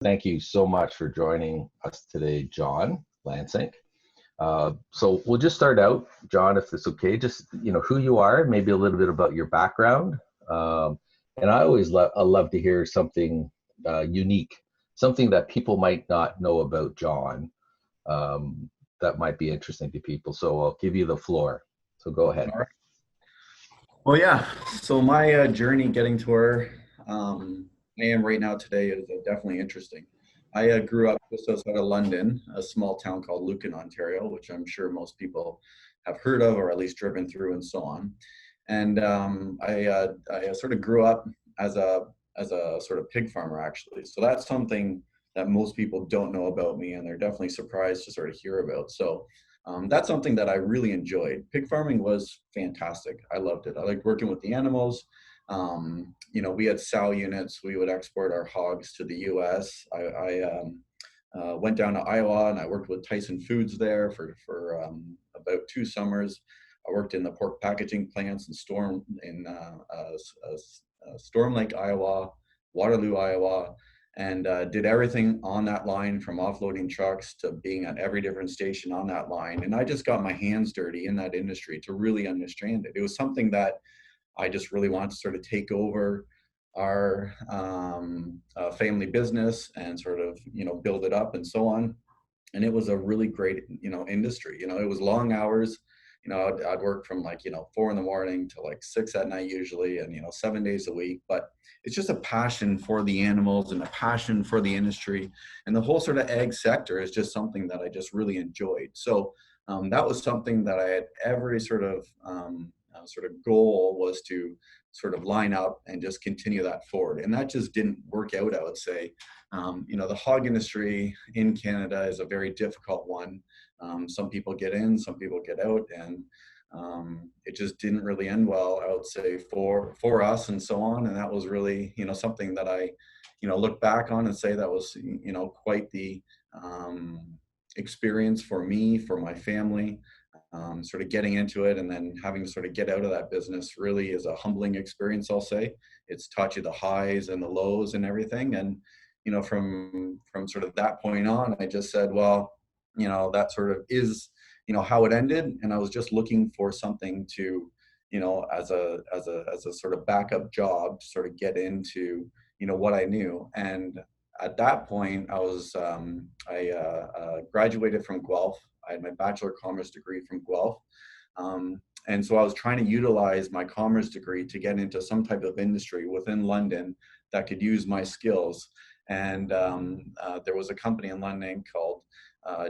Thank you so much for joining us today, John Lansink. So we'll just start out, John, if it's okay, just who you are, maybe a little bit about your background. Um, and I love to hear something unique, something that people might not know about John, that might be interesting to people. So I'll give you the floor. So go ahead. All right. Well, yeah. So my journey getting to where I am right now today is definitely interesting. I grew up just outside of London, a small town called Lucan, Ontario, which I'm sure most people have heard of or at least driven through and so on. And I sort of grew up as a sort of pig farmer, actually. So that's something that most people don't know about me, and they're definitely surprised to sort of hear about. So that's something that I really enjoyed. Pig farming was fantastic. I loved it. I liked working with the animals. We had sow units. We would export our hogs to the U.S. I went down to Iowa and I worked with Tyson Foods there for about 2 summers. I worked in the pork packaging plants in Storm Lake, Iowa, Waterloo, Iowa, and did everything on that line from offloading trucks to being at every different station on that line. And I just got my hands dirty in that industry to really understand it. It was something that I just really wanted to sort of take over our family business and sort of, build it up and so on. And it was a really great, industry. It was long hours. I'd work from 4 in the morning to 6 at night usually, and 7 days a week. But it's just a passion for the animals and a passion for the industry, and the whole sort of egg sector is just something that I just really enjoyed. So that was something that I had every sort of goal was to sort of line up and just continue that forward, and that just didn't work out, I would say. The hog industry in Canada is a very difficult one. Some people get in, some people get out, and it just didn't really end well, I would say, for us and so on. And that was really, something that I, look back on and say that was, quite the experience for me, for my family. Sort of getting into it and then having to sort of get out of that business really is a humbling experience, I'll say. It's taught you the highs and the lows and everything. And, from sort of that point on, I just said, well, that sort of is, how it ended. And I was just looking for something to, as a sort of backup job to sort of get into, what I knew. And at that point, I graduated from Guelph. I had my Bachelor of Commerce degree from Guelph. And so I was trying to utilize my commerce degree to get into some type of industry within London that could use my skills. And there was a company in London called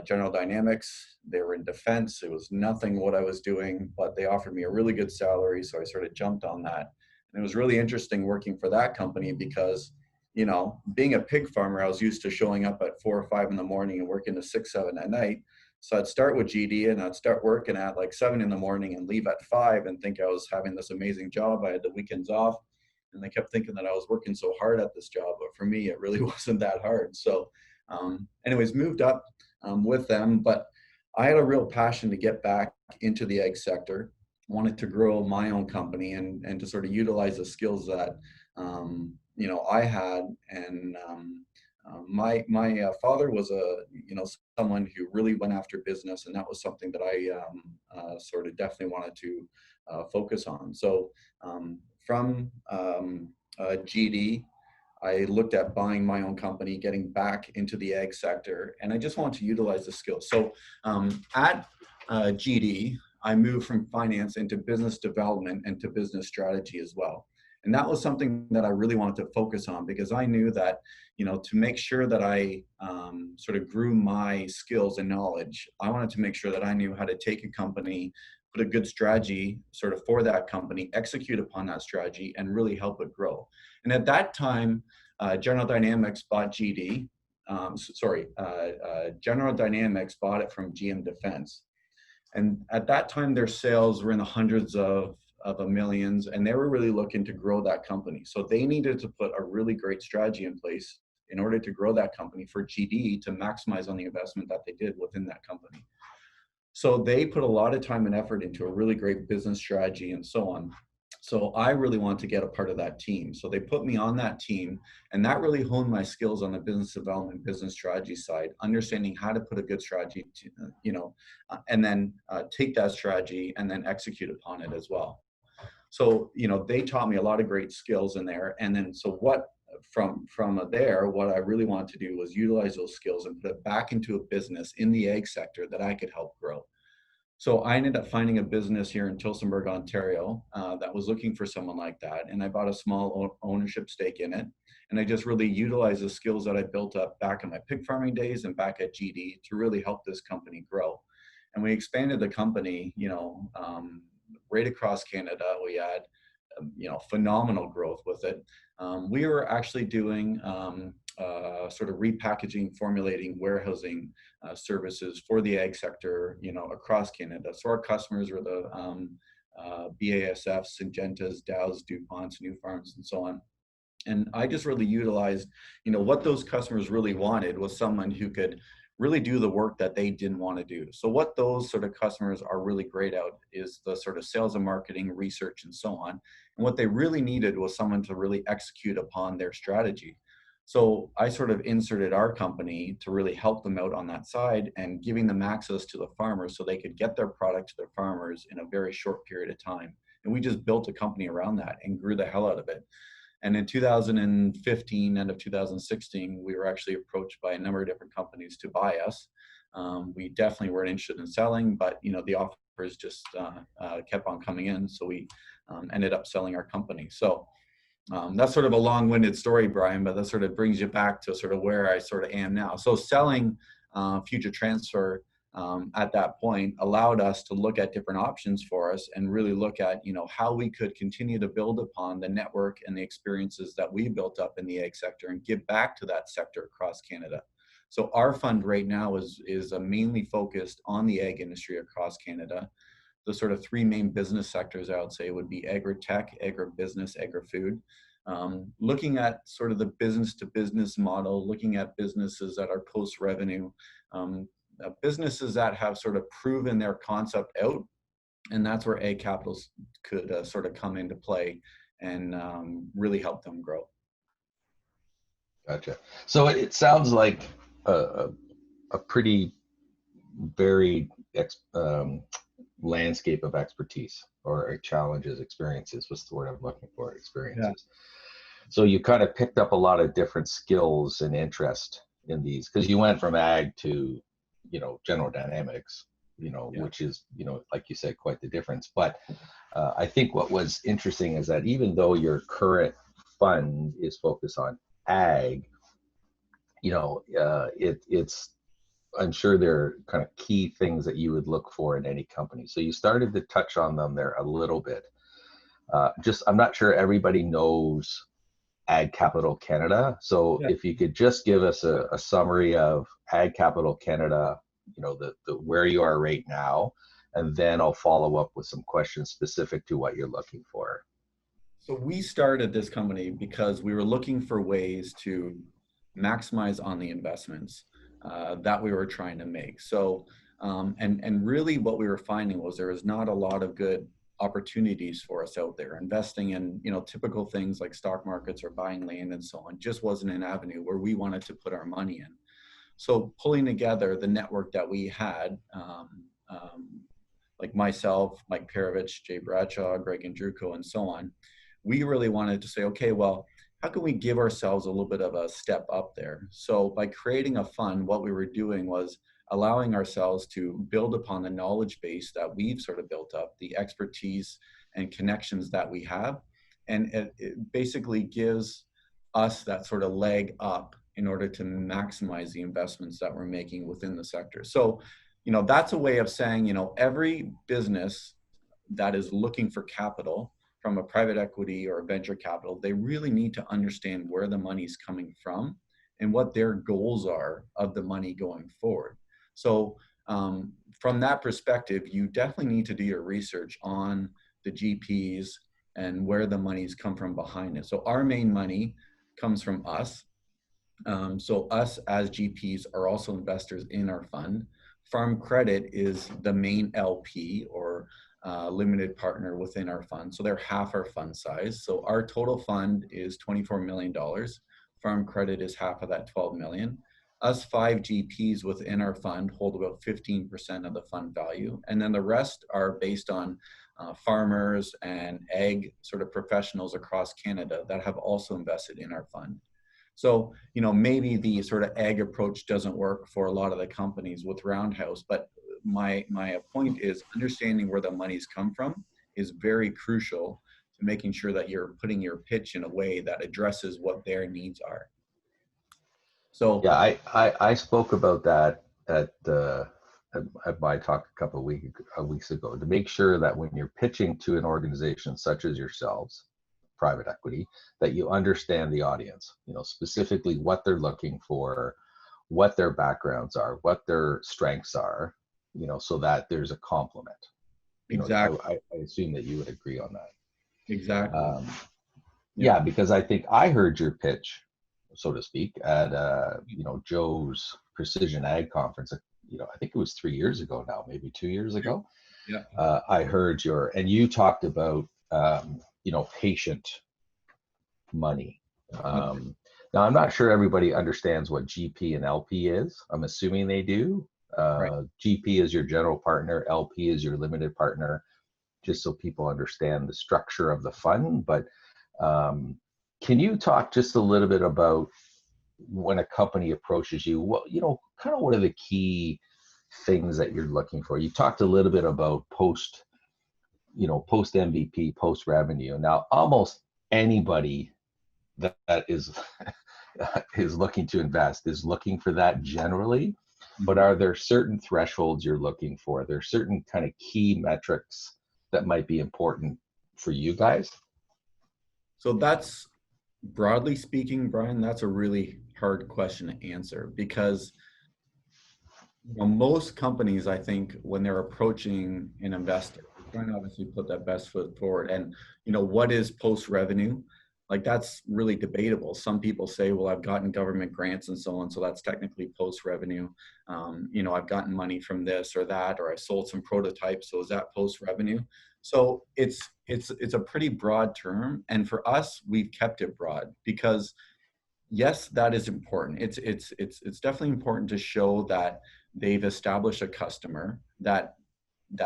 General Dynamics. They were in defense. It was nothing what I was doing, but they offered me a really good salary. So I sort of jumped on that. And it was really interesting working for that company because, being a pig farmer, I was used to showing up at 4 or 5 in the morning and working to 6, 7 at night. So I'd start with GD and I'd start working at 7 in the morning and leave at 5 and think I was having this amazing job. I had the weekends off, and they kept thinking that I was working so hard at this job, but for me, it really wasn't that hard. So anyways, moved up with them, but I had a real passion to get back into the egg sector, wanted to grow my own company and to sort of utilize the skills that, I had. And my father was someone who really went after business, and that was something that I sort of definitely wanted to focus on. So from GD, I looked at buying my own company, getting back into the egg sector, and I just want to utilize the skills. So at GD, I moved from finance into business development and to business strategy as well. And that was something that I really wanted to focus on because I knew that, to make sure that I sort of grew my skills and knowledge, I wanted to make sure that I knew how to take a company, put a good strategy sort of for that company, execute upon that strategy, and really help it grow. And at that time, General Dynamics bought GD. General Dynamics bought it from GM Defense. And at that time, their sales were in the hundreds of millions, and they were really looking to grow that company. So they needed to put a really great strategy in place in order to grow that company for GD to maximize on the investment that they did within that company. So they put a lot of time and effort into a really great business strategy and so on. So I really wanted to get a part of that team. So they put me on that team, and that really honed my skills on the business development, business strategy side, understanding how to put a good strategy, to, and then take that strategy and then execute upon it as well. So, they taught me a lot of great skills in there. And then, so what from there, what I really wanted to do was utilize those skills and put it back into a business in the egg sector that I could help grow. So I ended up finding a business here in Tillsonburg, Ontario, that was looking for someone like that. And I bought a small ownership stake in it. And I just really utilized the skills that I built up back in my pig farming days and back at GD to really help this company grow. And we expanded the company, right across Canada. We had, phenomenal growth with it. We were actually doing sort of repackaging, formulating, warehousing services for the ag sector, across Canada. So our customers were the BASF, Syngentas, Dows, DuPonts, New Farms, and so on. And I just really utilized, what those customers really wanted was someone who could really do the work that they didn't want to do. So what those sort of customers are really great at is the sort of sales and marketing, research, and so on. And what they really needed was someone to really execute upon their strategy. So I sort of inserted our company to really help them out on that side and giving them access to the farmers so they could get their product to their farmers in a very short period of time. And we just built a company around that and grew the hell out of it. And in 2015, end of 2016, we were actually approached by a number of different companies to buy us. We definitely weren't interested in selling, but the offers just kept on coming in. So we ended up selling our company. So that's sort of a long-winded story, Brian, but that sort of brings you back to sort of where I sort of am now. So selling Future Transfer at that point allowed us to look at different options for us and really look at how we could continue to build upon the network and the experiences that we built up in the egg sector and give back to that sector across Canada. So our fund right now is mainly focused on the egg industry across Canada. The sort of three main business sectors I would say would be Agrotech, Agribusiness, Agri-food. Looking at sort of the business to business model, looking at businesses that are post-revenue, businesses that have sort of proven their concept out, and that's where egg capitals could sort of come into play and really help them grow. Gotcha. So it sounds like a pretty varied landscape of expertise or challenges, experiences. What's the word I'm looking for? Experiences. Yeah. So you kind of picked up a lot of different skills and interest in these because you went from ag to General Dynamics, yeah. Which is, like you said, quite the difference. But I think what was interesting is that even though your current fund is focused on ag, it's, I'm sure there are kind of key things that you would look for in any company. So you started to touch on them there a little bit. I'm not sure everybody knows Ag Capital Canada. So if you could just give us a summary of Ag Capital Canada, the where you are right now, and then I'll follow up with some questions specific to what you're looking for. So we started this company because we were looking for ways to maximize on the investments that we were trying to make. So, and really what we were finding was there was not a lot of good opportunities for us out there. Investing in, typical things like stock markets or buying land and so on just wasn't an avenue where we wanted to put our money in. So pulling together the network that we had, like myself, Mike Perovich, Jay Bradshaw, Greg Andruko, and so on, we really wanted to say, okay, well, how can we give ourselves a little bit of a step up there? So by creating a fund, what we were doing was allowing ourselves to build upon the knowledge base that we've sort of built up, the expertise and connections that we have. And it basically gives us that sort of leg up in order to maximize the investments that we're making within the sector. So, that's a way of saying, every business that is looking for capital from a private equity or a venture capital, they really need to understand where the money's coming from and what their goals are of the money going forward. So from that perspective, you definitely need to do your research on the GPs and where the money's come from behind it. So our main money comes from us. So us as GPs are also investors in our fund. Farm Credit is the main LP or limited partner within our fund. So they're half our fund size. So our total fund is $24 million. Farm Credit is half of that 12 million. Us 5 GPs within our fund hold about 15% of the fund value. And then the rest are based on farmers and ag sort of professionals across Canada that have also invested in our fund. So, maybe the sort of ag approach doesn't work for a lot of the companies with Roundhouse, but my point is understanding where the money's come from is very crucial to making sure that you're putting your pitch in a way that addresses what their needs are. So yeah, I spoke about that at my talk a couple of weeks ago, to make sure that when you're pitching to an organization such as yourselves, private equity, that you understand the audience, specifically what they're looking for, what their backgrounds are, what their strengths are, so that there's a complement. exactly, I assume that you would agree on that. exactly. Yeah, because I think I heard your pitch, so to speak, at Joe's Precision Ag conference. I think it was 3 years ago now, maybe 2 years ago. Yeah. I heard and you talked about patient money. Now I'm not sure everybody understands what GP and LP is. I'm assuming they do. Right. GP is your general partner, LP is your limited partner, just so people understand the structure of the fund. But can you talk just a little bit about when a company approaches you, kind of what are the key things that you're looking for? You talked a little bit about post MVP, post revenue. Now, almost anybody that is is looking to invest is looking for that generally. But are there certain thresholds you're looking for? There are certain kind of key metrics that might be important for you guys? So that's, broadly speaking, Brian, that's a really hard question to answer because most companies, I think, when they're approaching an investor, they're trying to obviously put that best foot forward. And what is post revenue? Like, that's really debatable. Some people say, well, I've gotten government grants and so on, so that's technically post revenue. I've gotten money from this or that, or I sold some prototypes, so is that post revenue? So it's a pretty broad term, and for us, we've kept it broad because yes, that is important. It's definitely important to show that they've established a customer that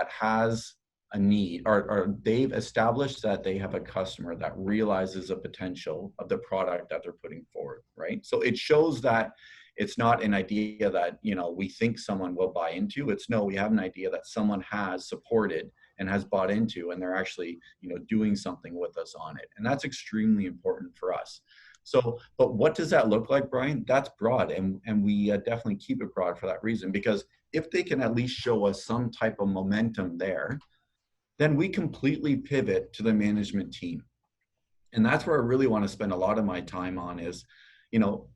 has a need, or they've established that they have a customer that realizes the potential of the product that they're putting forward, right? So it shows that it's not an idea that we think someone will buy into. It's no, we have an idea that someone has supported and has bought into, and they're actually doing something with us on it, and that's extremely important for us. So, but what does that look like, Brian? That's broad, and we definitely keep it broad for that reason, because if they can at least show us some type of momentum there, then we completely pivot to the management team. And that's where I really want to spend a lot of my time on is,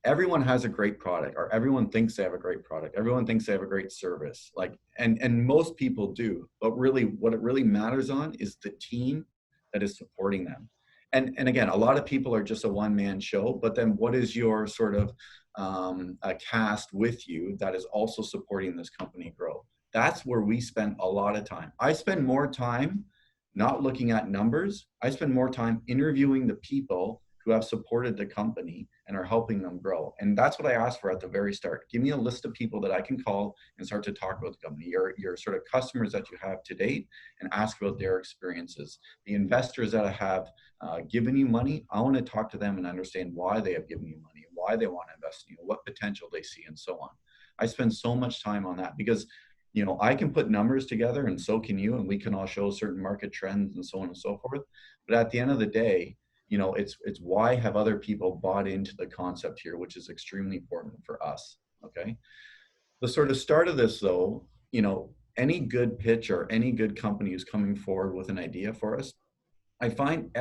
everyone has a great product, or everyone thinks they have a great product. Everyone thinks they have a great service, and most people do. But really, what it really matters on is the team that is supporting them. And again, a lot of people are just a one-man show, but then what is your sort of a cast with you that is also supporting this company grow? That's where we spend a lot of time. I spend more time not looking at numbers. I spend more time interviewing the people who have supported the company and are helping them grow. And that's what I asked for at the very start. Give me a list of people that I can call and start to talk about the company, your sort of customers that you have to date, and ask about their experiences. The investors that have given you money, I want to talk to them and understand why they have given you money, why they want to invest in you, what potential they see, and so on. I spend so much time on that because I can put numbers together, and so can you, and we can all show certain market trends and so on and so forth. But at the end of the day, it's why have other people bought into the concept here, which is extremely important for us. Okay. The sort of start of this, though, any good pitch or any good company who's coming forward with an idea for us, I find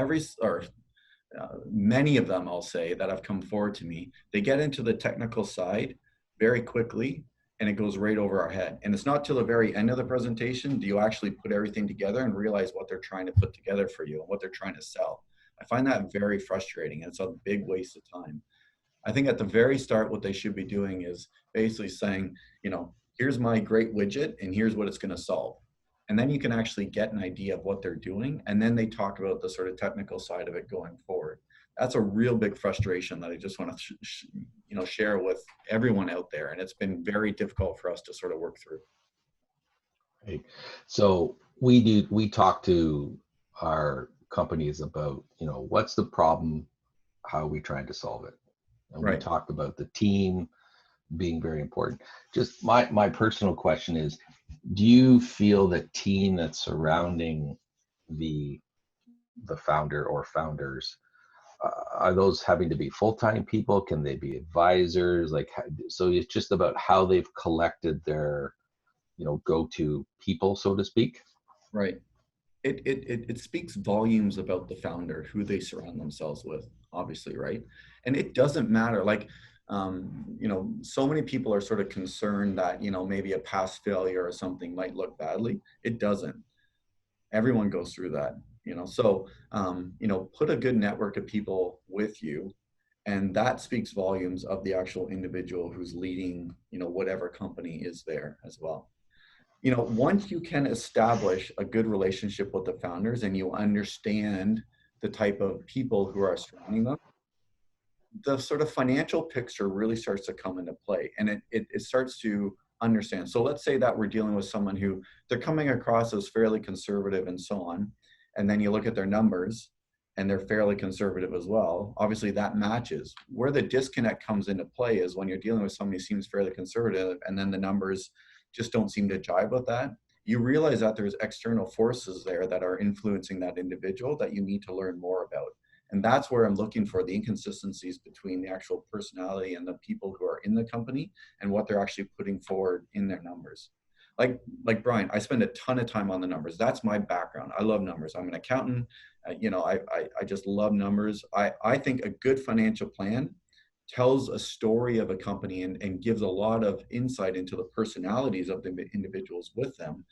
many of them, I'll say, that have come forward to me, they get into the technical side very quickly, and it goes right over our head. And it's not till the very end of the presentation do you actually put everything together and realize what they're trying to put together for you and what they're trying to sell. I find that very frustrating. It's a big waste of time. I think at the very start, what they should be doing is basically saying, here's my great widget and here's what it's going to solve. And then you can actually get an idea of what they're doing. And then they talk about the sort of technical side of it going forward. That's a real big frustration that I just want to share with everyone out there. And it's been very difficult for us to sort of work through. Right. So we talk to our companies about, what's the problem, how are we trying to solve it? And we Right. talked about the team being very important. Just my personal question is, do you feel the team that's surrounding the founder or founders, are those having to be full-time people? Can they be advisors? Like, so it's just about how they've collected their, go-to people, so to speak. Right. It speaks volumes about the founder, who they surround themselves with, obviously, right? And it doesn't matter. Like, so many people are sort of concerned that, maybe a past failure or something might look badly. It doesn't. Everyone goes through that, So, put a good network of people with you, and that speaks volumes of the actual individual who's leading, whatever company is there as well. Once you can establish a good relationship with the founders and you understand the type of people who are surrounding them, the sort of financial picture really starts to come into play, and it starts to understand. So let's say that we're dealing with someone who they're coming across as fairly conservative and so on, and then you look at their numbers and they're fairly conservative as well. Obviously that matches. Where the disconnect comes into play is when you're dealing with somebody who seems fairly conservative and then the numbers just don't seem to jive with that. You realize that there's external forces there that are influencing that individual that you need to learn more about. And that's where I'm looking for the inconsistencies between the actual personality and the people who are in the company and what they're actually putting forward in their numbers. Like Brian, I spend a ton of time on the numbers. That's my background. I love numbers. I'm an accountant. I just love numbers. I think a good financial plan tells a story of a company and gives a lot of insight into the personalities of the individuals with them,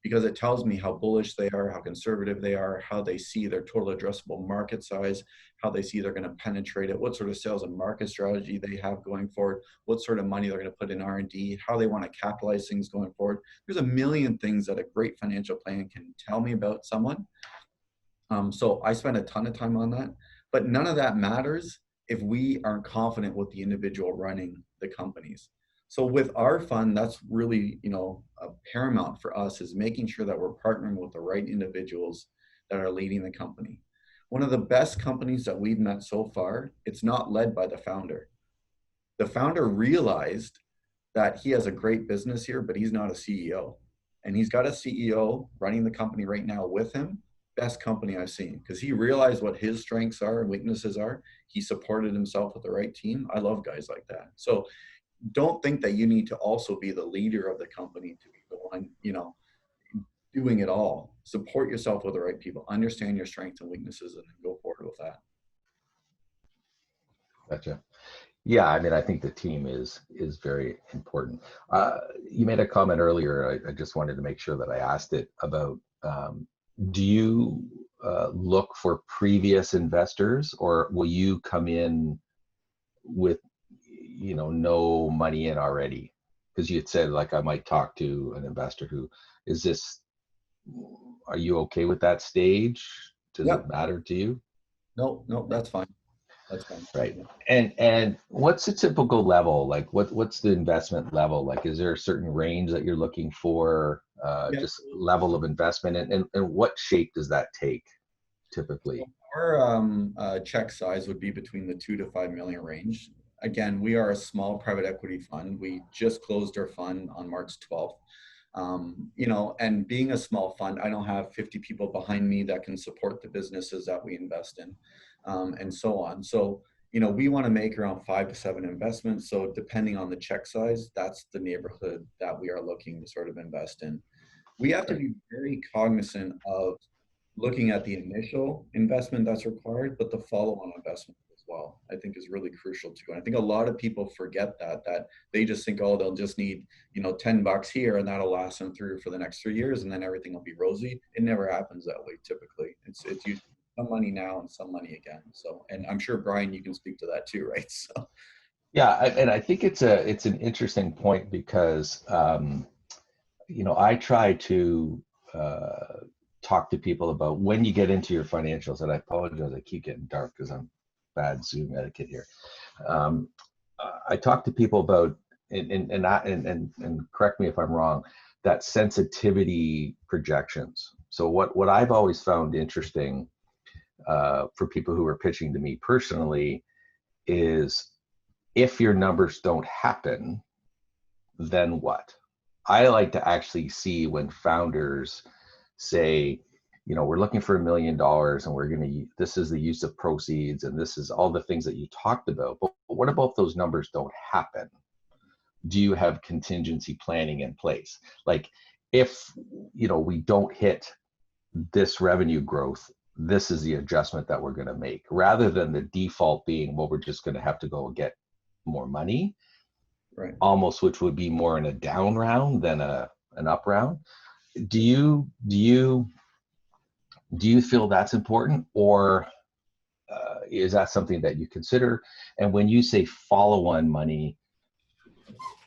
because it tells me how bullish they are, how conservative they are, how they see their total addressable market size, how they see they're going to penetrate it, what sort of sales and market strategy they have going forward, what sort of money they're going to put in R&D, how they want to capitalize things going forward. There's a million things that a great financial plan can tell me about someone. So I spend a ton of time on that, but none of that matters if we aren't confident with the individual running the companies. So with our fund, that's really, paramount for us, is making sure that we're partnering with the right individuals that are leading the company. One of the best companies that we've met so far, it's not led by the founder. The founder realized that he has a great business here, but he's not a CEO. And he's got a CEO running the company right now with him. Best company I've seen, because he realized what his strengths are and weaknesses are. He supported himself with the right team. I love guys like that. So don't think that you need to also be the leader of the company to be the one, doing it all. Support yourself with the right people, understand your strengths and weaknesses, and then go forward with that. Gotcha. Yeah, I mean, I think the team is very important. You made a comment earlier. I just wanted to make sure that I asked it about. Do you look for previous investors, or will you come in with no money in already? Because you had said, like, I might talk to an investor who is this. Are you okay with that stage? Does it matter to you? No, that's fine. That's fine. Right. And what's the typical level? Like, what's the investment level? Like, is there a certain range that you're looking for? Just level of investment, and what shape does that take typically? Our check size would be between the 2 to 5 million range. Again, we are a small private equity fund. We just closed our fund on March 12th. And being a small fund, I don't have 50 people behind me that can support the businesses that we invest in, and so on. So, we want to make around 5 to 7 investments. So depending on the check size, that's the neighborhood that we are looking to sort of invest in. We have to be very cognizant of looking at the initial investment that's required, but the follow-on investment as well, I think, is really crucial too. And I think a lot of people forget that they just think, oh, they'll just need, $10 here and that'll last them through for the next 3 years and then everything will be rosy. It never happens that way typically. It's usually some money now and some money again. So, and I'm sure, Brian, you can speak to that too, right? So. Yeah, and I think it's an interesting point because I try to talk to people about when you get into your financials, and I apologize, I keep getting dark because I'm bad Zoom etiquette here. I talk to people about, and correct me if I'm wrong, that sensitivity projections. So what I've always found interesting for people who are pitching to me personally is, if your numbers don't happen, then what? I like to actually see when founders say, we're looking for $1 million and we're going to, this is the use of proceeds and this is all the things that you talked about. But what about those numbers don't happen? Do you have contingency planning in place? Like, if, we don't hit this revenue growth, this is the adjustment that we're going to make, rather than the default being, well, we're just going to have to go and get more money, right? Almost, which would be more in a down round than an up round. Do you feel that's important, or is that something that you consider? And when you say follow-on money,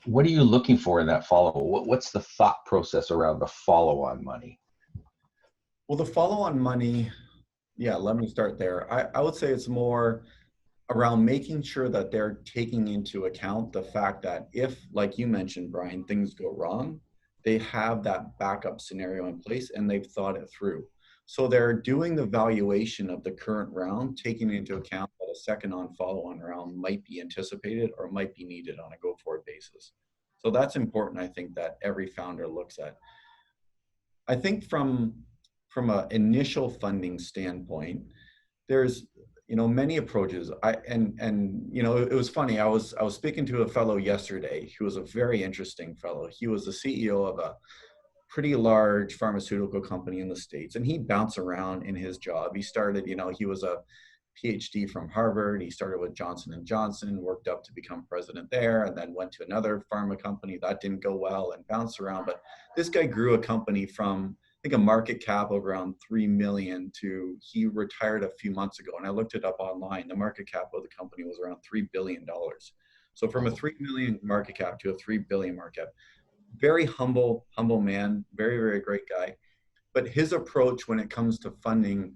what are you looking for in that what's the thought process around the follow-on money? Well, the follow-on money, yeah, let me start there. I would say it's more around making sure that they're taking into account the fact that if, like you mentioned, Brian, things go wrong, they have that backup scenario in place and they've thought it through. So they're doing the valuation of the current round, taking into account that a second on follow-on round might be anticipated or might be needed on a go-forward basis. So that's important, I think, that every founder looks at. I think from an initial funding standpoint, there's many approaches. It was funny. I was speaking to a fellow yesterday who was a very interesting fellow. He was the CEO of a pretty large pharmaceutical company in the States, and he bounced around in his job. He started, he was a PhD from Harvard. He started with Johnson & Johnson, worked up to become president there, and then went to another pharma company that didn't go well and bounced around. But this guy grew a company from, I think, a market cap of around 3 million to, he retired a few months ago. And I looked it up online. The market cap of the company was around $3 billion. So from a 3 million market cap to a 3 billion market cap, very humble man, very, very great guy. But his approach when it comes to funding,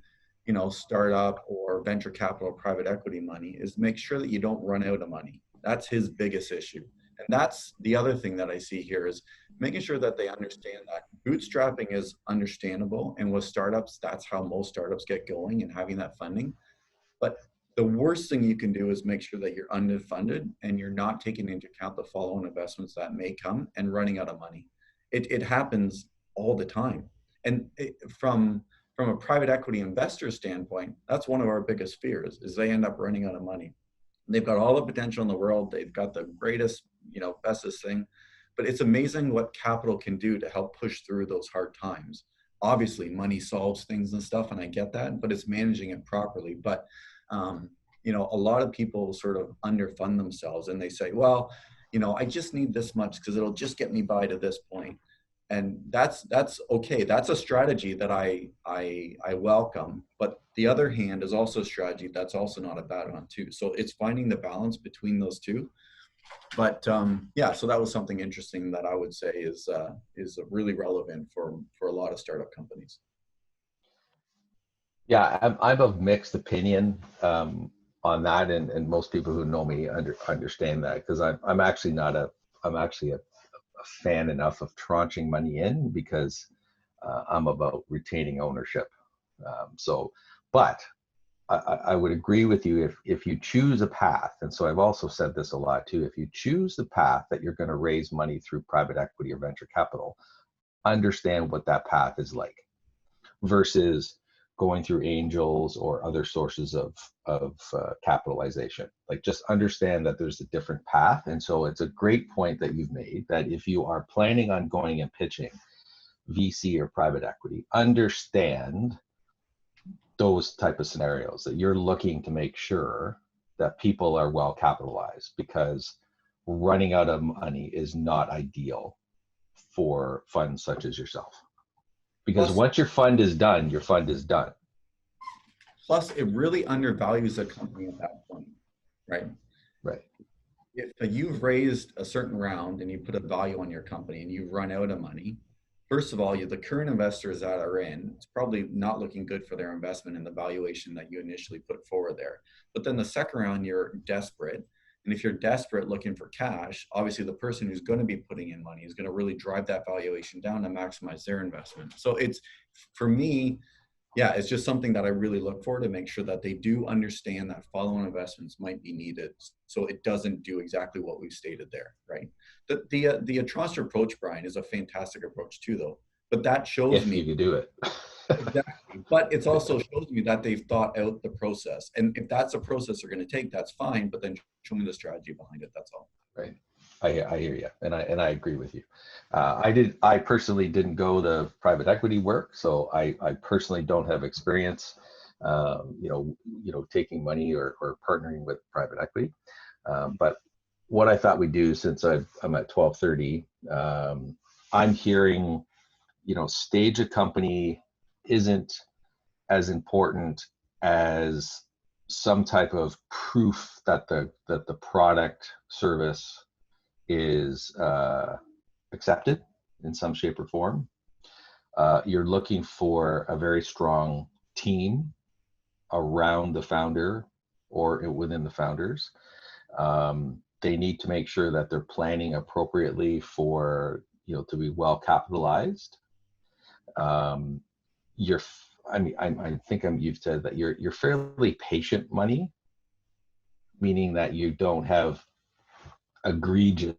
startup or venture capital, private equity money, is make sure that you don't run out of money. That's his biggest issue. And that's the other thing that I see here, is making sure that they understand that bootstrapping is understandable. And with startups, that's how most startups get going, and having that funding. But the worst thing you can do is make sure that you're underfunded and you're not taking into account the follow-on investments that may come and running out of money. It happens all the time. And from a private equity investor standpoint, that's one of our biggest fears, is they end up running out of money. They've got all the potential in the world. They've got the greatest, bestest thing, but it's amazing what capital can do to help push through those hard times. Obviously, money solves things and stuff, and I get that, but it's managing it properly. But, a lot of people sort of underfund themselves, and they say, well, I just need this much because it'll just get me by to this point. And that's okay. That's a strategy that I welcome. But the other hand is also a strategy that's also not a bad one too. So it's finding the balance between those two. But yeah, so that was something interesting that I would say is really relevant for a lot of startup companies. Yeah, I'm of mixed opinion on that, and most people who know me understand that, because I'm actually a fan enough of tranching money in, because I'm about retaining ownership. But I would agree with you, if you choose a path, and so I've also said this a lot too, if you choose the path that you're going to raise money through private equity or venture capital, understand what that path is like, versus going through angels or other sources of capitalization. Like, just understand that there's a different path. And so it's a great point that you've made, that if you are planning on going and pitching VC or private equity, understand those type of scenarios, that you're looking to make sure that people are well capitalized, because running out of money is not ideal for funds such as yourself. Because once your fund is done, your fund is done. Plus, it really undervalues a company at that point, right? Right. If you've raised a certain round and you put a value on your company and you run out of money, First of all, the current investors that are in, it's probably not looking good for their investment and the valuation that you initially put forward there. But then the second round, you're desperate. And if you're desperate looking for cash, obviously the person who's going to be putting in money is going to really drive that valuation down to maximize their investment. So it's, for me, yeah, it's just something that I really look for to make sure that they do understand that follow-on investments might be needed, so it doesn't do exactly what we've stated there, right? The trust approach, Brian, is a fantastic approach too, though. But that shows If me you could do it. exactly. But it also shows me that they've thought out the process, and if that's a process they're going to take, that's fine. But then show me the strategy behind it. That's all. Right. I hear you, and I agree with you. I personally didn't go to private equity work, so I personally don't have experience, taking money or partnering with private equity. But what I thought we'd do, since I'm at 1230, I'm hearing, stage a company isn't as important as some type of proof that the product service is accepted in some shape or form. You're looking for a very strong team around the founder or within the founders. They need to make sure that they're planning appropriately for, to be well capitalized. You've said that you're fairly patient money, meaning that you don't have egregious,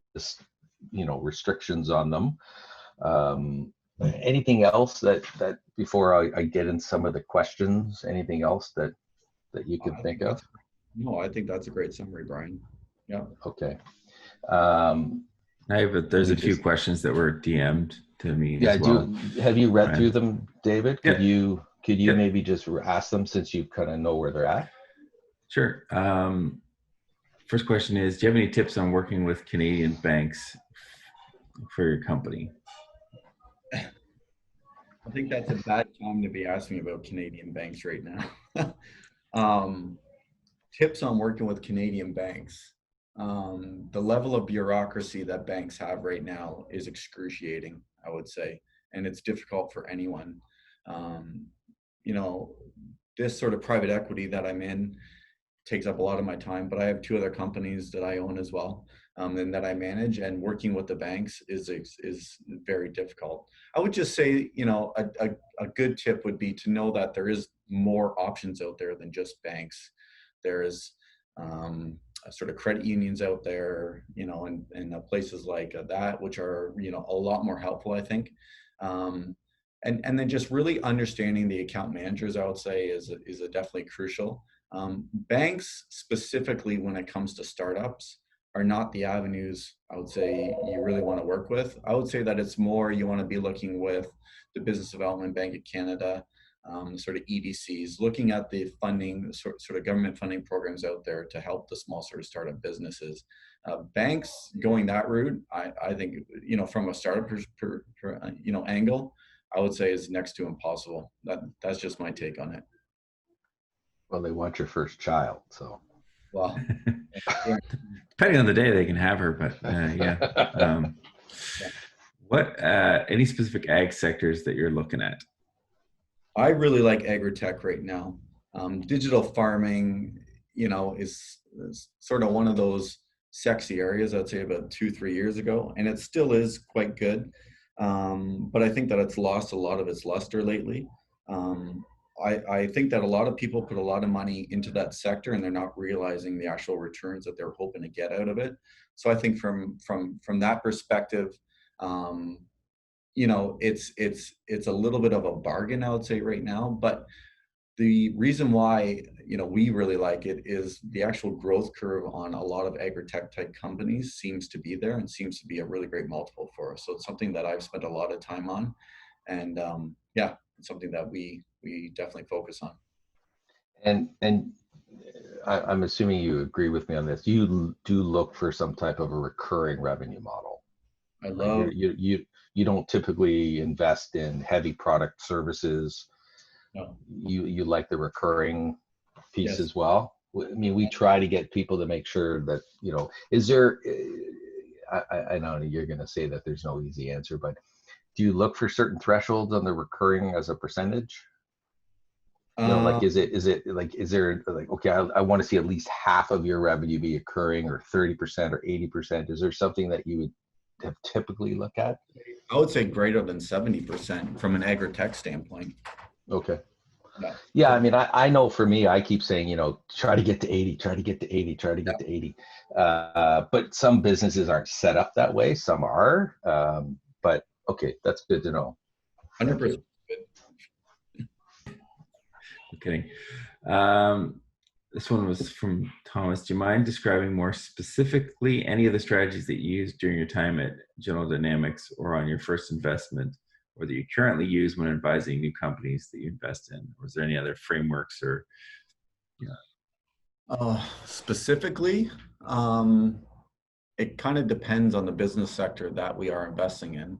restrictions on them. Anything else that before I get in some of the questions, anything else that you can think of? No, I think that's a great summary, Brian. Yeah. Okay. There's a few questions that were DM'd to me Yeah, as well. Have you read through them, David? Yeah. Could you maybe just ask them, since you kind of know where they're at? Sure. First question is, do you have any tips on working with Canadian banks for your company? I think that's a bad time to be asking about Canadian banks right now. Tips on working with Canadian banks. The level of bureaucracy that banks have right now is excruciating, I would say, and it's difficult for anyone. This sort of private equity that I'm in takes up a lot of my time, but I have two other companies that I own as well, and that I manage, and working with the banks is very difficult. I would just say, a good tip would be to know that there is more options out there than just banks. There's sort of credit unions out there, and places like that, which are, a lot more helpful, I think. And then just really understanding the account managers, I would say, is definitely crucial. Banks, specifically when it comes to startups, are not the avenues I would say you really want to work with. I would say that it's more you want to be looking with the Business Development Bank of Canada, sort of EDCs, looking at the funding, sort of government funding programs out there to help the small sort of startup businesses. Banks going that route, I think, from a startup angle, I would say is next to impossible. That's just my take on it. Well, they want your first child, so. Well, depending on the day, they can have her, but yeah. What any specific ag sectors that you're looking at? I really like Agrotech right now. Digital farming, is sort of one of those sexy areas, I'd say, about 2-3 years ago, and it still is quite good. But I think that it's lost a lot of its luster lately. I think that a lot of people put a lot of money into that sector, and they're not realizing the actual returns that they're hoping to get out of it. So I think from that perspective, it's a little bit of a bargain, I would say, right now. But the reason why we really like it is the actual growth curve on a lot of Agrotech type companies seems to be there, and seems to be a really great multiple for us. So it's something that I've spent a lot of time on, and it's something that we definitely focus on. And I'm assuming you agree with me on this. You do look for some type of a recurring revenue model. I love. You don't typically invest in heavy product services. No. You like the recurring piece Yes. as well. I mean, we try to get people to make sure that, is there, I know you're going to say that there's no easy answer, but do you look for certain thresholds on the recurring as a percentage? You know, like, Uh, is there like, okay, I want to see at least half of your revenue be occurring, or 30% or 80%? Is there something that you would have typically look at? I would say greater than 70% from an Agrotech standpoint. Okay. Yeah. Yeah, I mean, I know for me, I keep saying, you know, try to get to 80, try to get to 80, try to get to 80. But some businesses aren't set up that way. Some are. But okay, that's good to know. Thank you. 100%. I'm kidding. Um, this one was from Thomas. Do you mind describing more specifically any of the strategies that you used during your time at General Dynamics or on your first investment, or that you currently use when advising new companies that you invest in? Or is there any other frameworks or, you know? Specifically, it kind of depends on the business sector that we are investing in.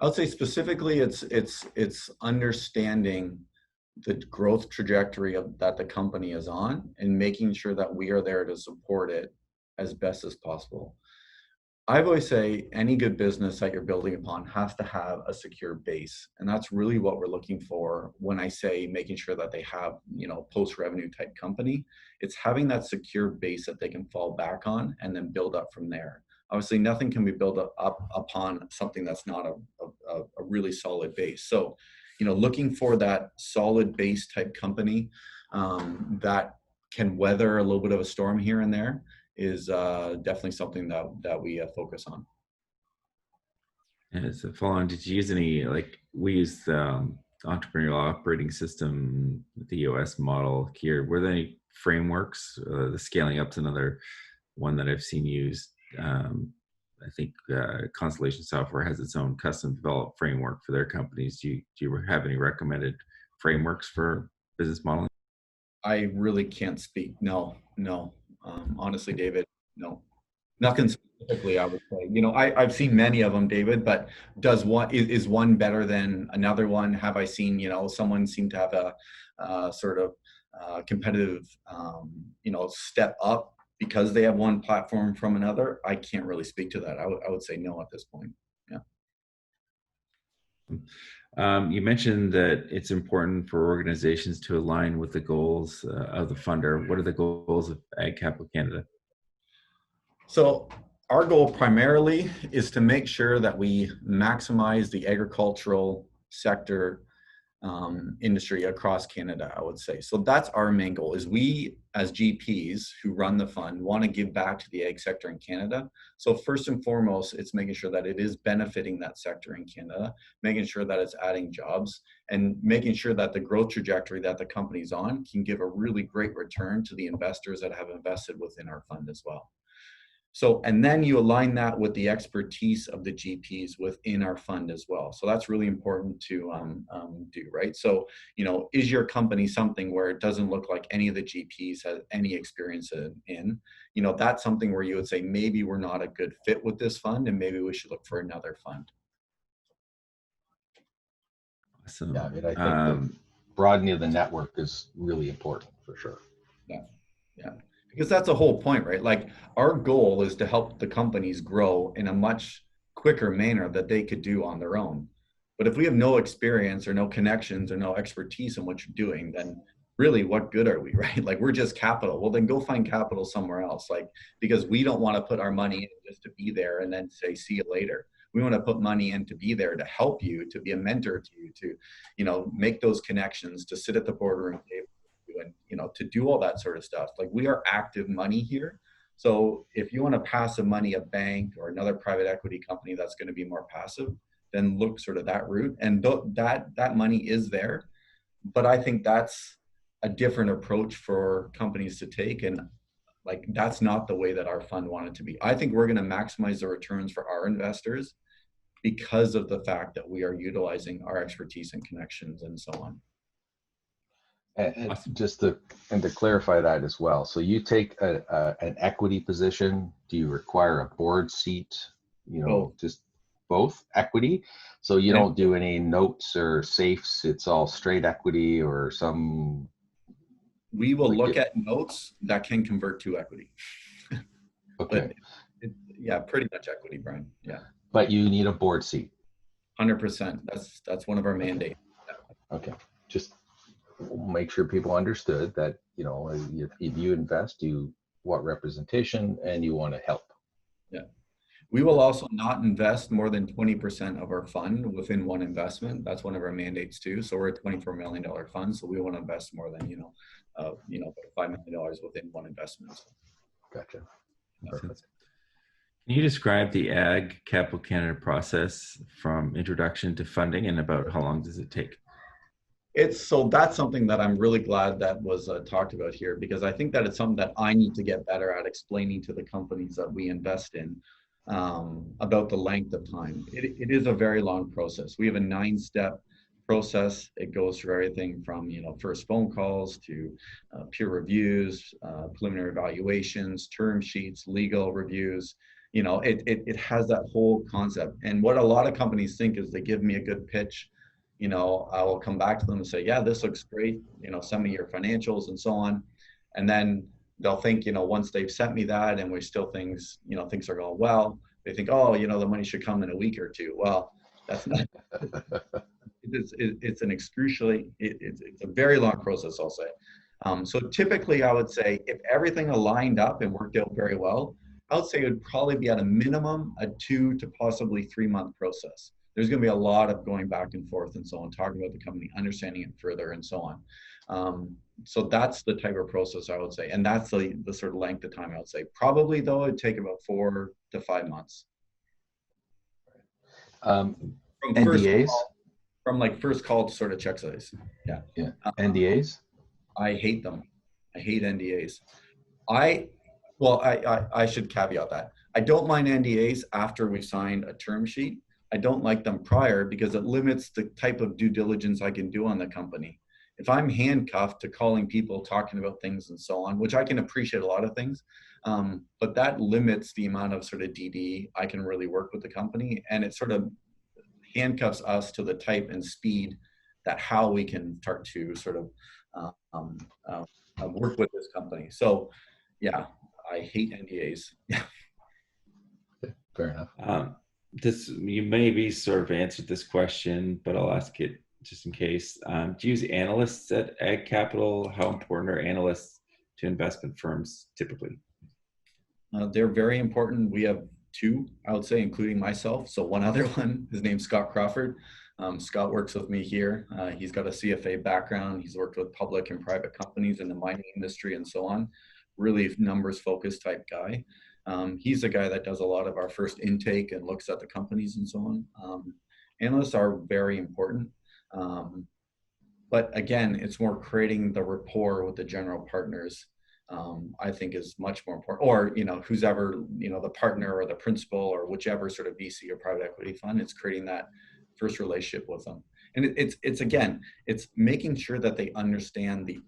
I would say specifically, it's understanding the growth trajectory that the company is on and making sure that we are there to support it as best as possible. I've always say any good business that you're building upon has to have a secure base. And that's really what we're looking for when I say making sure that they have, you know, post-revenue type company. It's having that secure base that they can fall back on and then build up from there. Obviously, nothing can be built up upon something that's not a really solid base. So, you know, looking for that solid base type company that can weather a little bit of a storm here and there is definitely something that we focus on. And as a follow-on, did you use any, like we use the entrepreneurial operating system, the EOS model here? Were there any frameworks? The scaling up to another one that I've seen used. I think Constellation Software has its own custom developed framework for their companies. Do you have any recommended frameworks for business modeling? I really can't speak. No. Honestly, David, no. Nothing specifically, I would say. You know, I've seen many of them, David, but is one better than another one? Have I seen, you know, someone seem to have a sort of competitive, you know, step up because they have one platform from another? I can't really speak to that. I would say no at this point. Yeah. You mentioned that it's important for organizations to align with the goals of the funder. What are the goals of Ag Capital Canada? So our goal primarily is to make sure that we maximize the agricultural sector industry across Canada, I would say. So that's our main goal, is we as GPs who run the fund want to give back to the ag sector in Canada. So first and foremost, it's making sure that it is benefiting that sector in Canada, making sure that it's adding jobs, and making sure that the growth trajectory that the company's on can give a really great return to the investors that have invested within our fund as well. So, and then you align that with the expertise of the GPs within our fund as well. So that's really important to do, right? So, you know, is your company something where it doesn't look like any of the GPs has any experience in? You know, that's something where you would say, maybe we're not a good fit with this fund and maybe we should look for another fund. Awesome. Yeah, I mean, I think the broadening of the network is really important for sure. Yeah. Because that's the whole point, right? Like our goal is to help the companies grow in a much quicker manner that they could do on their own. But if we have no experience or no connections or no expertise in what you're doing, then really what good are we, right? Like we're just capital. Well, then go find capital somewhere else. Like, because we don't want to put our money in just to be there and then say, see you later. We want to put money in to be there, to help you, to be a mentor to you, to, you know, make those connections, to sit at the boardroom table, and, you know, to do all that sort of stuff. Like we are active money here. So if you want to passive money a bank or another private equity company that's going to be more passive, then look sort of that route. And that money is there. But I think that's a different approach for companies to take. And like, that's not the way that our fund wanted to be. I think we're going to maximize the returns for our investors because of the fact that we are utilizing our expertise and connections and so on. And just to clarify that as well. So you take an equity position. Do you require a board seat? You know, just both equity. So you don't do any notes or safes. It's all straight equity or some. We will look at notes that can convert to equity. Okay. Yeah, pretty much equity, Brian. Yeah. But you need a board seat. 100%. That's one of our mandates. Okay. Just make sure people understood that, you know, if you invest, you want representation and you want to help. Yeah. We will also not invest more than 20% of our fund within one investment. That's one of our mandates too. So we're a $24 million fund. So we want to invest more than, $5 million within one investment. Gotcha. Perfect. Can you describe the Ag Capital Canada process from introduction to funding, and about how long does it take? So that's something that I'm really glad that was talked about here, because I think that it's something that I need to get better at explaining to the companies that we invest in about the length of time. It is a very long process. We have a 9-step process. It goes through everything from, first phone calls to peer reviews, preliminary evaluations, term sheets, legal reviews. It has that whole concept. And what a lot of companies think is they give me a good pitch, I will come back to them and say, yeah, this looks great, send me your financials and so on. And then they'll think, once they've sent me that and we still things are going well, they think, oh, the money should come in a week or two. Well, that's not, it's an excruciating, it's a very long process, I'll say. So typically I would say if everything aligned up and worked out very well, I would say it would probably be at a minimum a 2 to possibly 3 month process. There's going to be a lot of going back and forth and so on, talking about the company, understanding it further and so on. So that's the type of process I would say. And that's the sort of length of time I would say. Probably though, it'd take about 4 to 5 months. From NDAs? From first call to sort of check size. Yeah. Yeah. NDAs? I hate them. I hate NDAs. I should caveat that. I don't mind NDAs after we've signed a term sheet. I don't like them prior because it limits the type of due diligence I can do on the company. If I'm handcuffed to calling people, talking about things and so on, which I can appreciate a lot of things, but that limits the amount of sort of DD I can really work with the company, and it sort of handcuffs us to the type and speed that how we can start to sort of work with this company. So yeah, I hate NDAs. Fair enough. You maybe sort of answered this question, but I'll ask it just in case. Do you use analysts at Ag Capital? How important are analysts to investment firms typically? They're very important. We have 2, I would say, including myself. So one other one, his name's Scott Crawford. Scott works with me here. He's got a CFA background. He's worked with public and private companies in the mining industry and so on. Really numbers focused type guy. He's the guy that does a lot of our first intake and looks at the companies and so on. Analysts are very important. But again, it's more creating the rapport with the general partners, I think is much more important. Or, who's ever, the partner or the principal or whichever sort of VC or private equity fund, it's creating that first relationship with them. And it's making sure that they understand the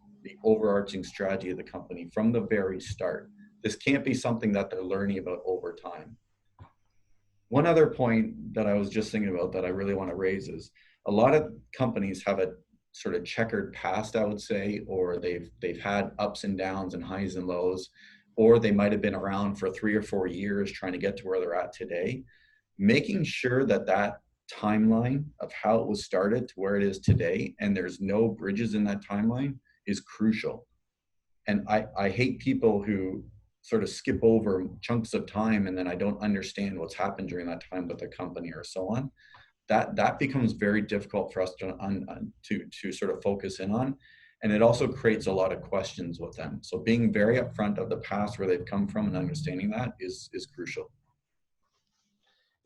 overarching strategy of the company from the very start. This can't be something that they're learning about over time. One other point that I was just thinking about that I really want to raise is a lot of companies have a sort of checkered past, I would say, or they've had ups and downs and highs and lows, or they might have been around for 3 or 4 years trying to get to where they're at today. Making sure that timeline of how it was started to where it is today, and there's no bridges in that timeline, is crucial. And I hate people who sort of skip over chunks of time and then I don't understand what's happened during that time with the company or so on. That becomes very difficult for us to sort of focus in on. And it also creates a lot of questions with them. So being very upfront of the past where they've come from and understanding that is crucial.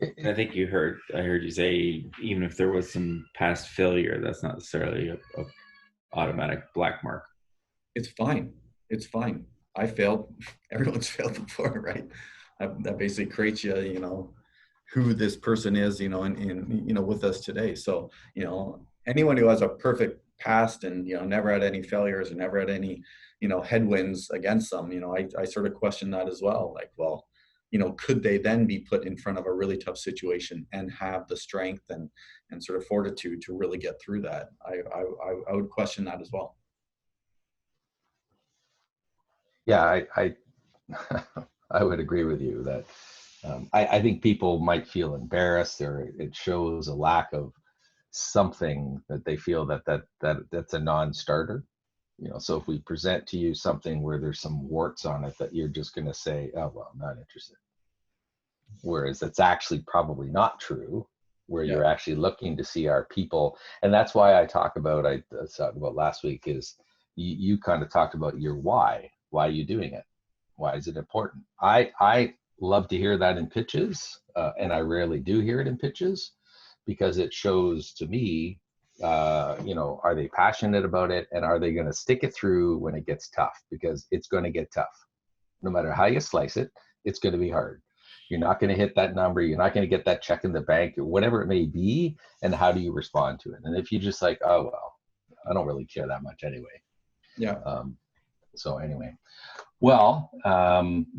I think I heard you say, even if there was some past failure, that's not necessarily a automatic black mark. It's fine. It's fine. I failed. Everyone's failed before, right? That basically creates you, who this person is, and with us today. So, anyone who has a perfect past and, never had any failures and never had any, headwinds against them, I sort of question that as well. Like, well, could they then be put in front of a really tough situation and have the strength and sort of fortitude to really get through that? I would question that as well. Yeah, I would agree with you that I think people might feel embarrassed, or it shows a lack of something that they feel that's a non-starter. You know, so if we present to you something where there's some warts on it, that you're just going to say, oh, well, I'm not interested. Whereas that's actually probably not true, where Yeah. you're actually looking to see our people. And that's why I talked about last week is you kind of talked about your why are you doing it? Why is it important? I love to hear that in pitches, and I rarely do hear it in pitches, because it shows to me, are they passionate about it, and are they going to stick it through when it gets tough? Because it's going to get tough. No matter how you slice it, it's going to be hard. You're not going to hit that number. You're not going to get that check in the bank, or whatever it may be. And how do you respond to it? And if you just like, oh, well, I don't really care that much anyway. Yeah. So anyway, well,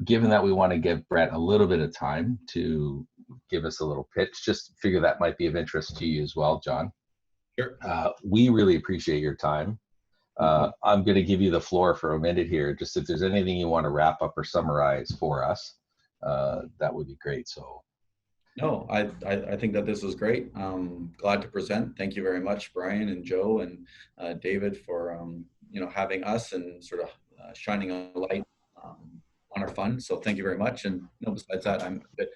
given that we want to give Brett a little bit of time to give us a little pitch, just figure that might be of interest to you as well, John. Sure. We really appreciate your time. I'm going to give you the floor for a minute here. Just if there's anything you want to wrap up or summarize for us, that would be great. So. No, I think that this was great. Glad to present. Thank you very much, Brian and Joe and David, for having us and sort of shining a light on our fund. So thank you very much. And besides that, I'm good.